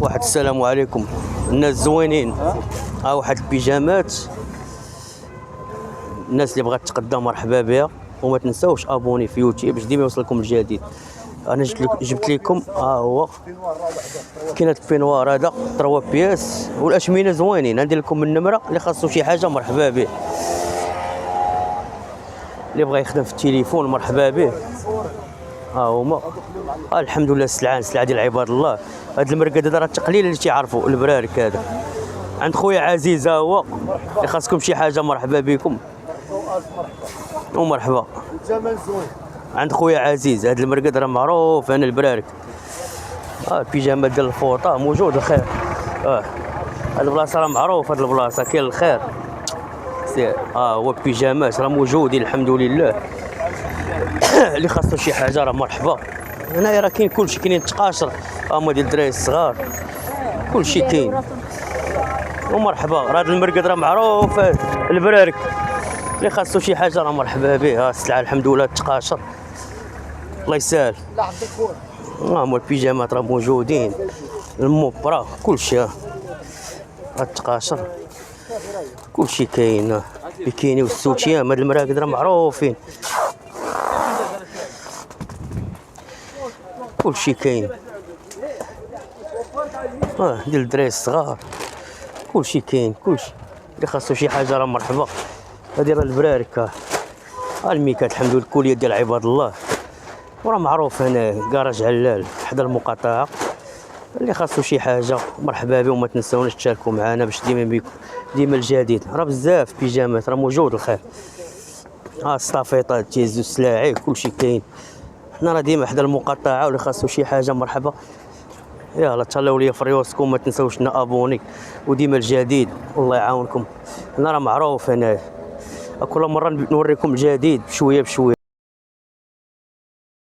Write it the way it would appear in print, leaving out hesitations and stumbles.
واحد السلام عليكم الناس زوينين. ها واحد البيجامات، الناس اللي بغات تقدى مرحبا بها. وما تنساوش ابوني في يوتيوب باش ديما يوصلكم الجديد. انا جبت لكم ها هو كاين هاد البينوار هذا 3 بياس، والاشمنه زوينين. ندير لكم النمره اللي خاصو شي حاجه مرحبا به، اللي بغى يخدم في التليفون مرحبا به. ها هما الحمد لله السلعه ديال عباد الله. هاد المرقد هذا راه التقليل اللي تيعرفوا البرارك هذا. عند خويا عزيز ها هو اللي خاصكم شي حاجه مرحبا بكم ومرحبا. عند خويا عزيز هاد المرقد راه معروف انا البرارك. البيجامات ديال الفوطه موجود الخير. هاد البلاصه راه معروف، هاد البلاصه كاين الخير. هو البيجامات راه موجودين الحمد لله. اللي خاصو شي حاجه راه مرحبا. هنايا راه كاين كلشي، كاينين التقاشر هما ديال الدراري الصغار، كلشي كاين ومرحبا. راه هاد المرقد راه معروف البرارك، اللي خاصو شي حاجه راه مرحبا به. السلعه الحمد لله التقاشر الله يسهل. هما البيجامات راه موجودين، الموبرا كلشي. التقاشر كلشي كاين، بكيني والسوتيام. هاد المراكد راه معروفين، كلشي كاين. ديال الدراري الصغار كلشي كاين، كلشي اللي خاصو شي حاجه راه مرحبا. هادي راه البرارك. الميكات الحمد لله الكليه ديال عباد الله، وراه معروف هنا كراج علال حدا المقاطعه. اللي خاصو شي حاجه مرحبا به. وما تنساوناش تشاركوا معنا باش ديما الجديد. راه بزاف بيجامات راه موجود الخير. الصافيطات تيزو السلاعي كلشي كاين. حنا راه ديما حدا المقاطعه، واللي خاصو شي حاجه مرحبا. يلا تهلاو ليا في ريوسكم، ما تنساوش ابوني وديما الجديد. والله يعاونكم. حنا راه معروف هنايا، كل مره نوريكم الجديد بشويه بشويه.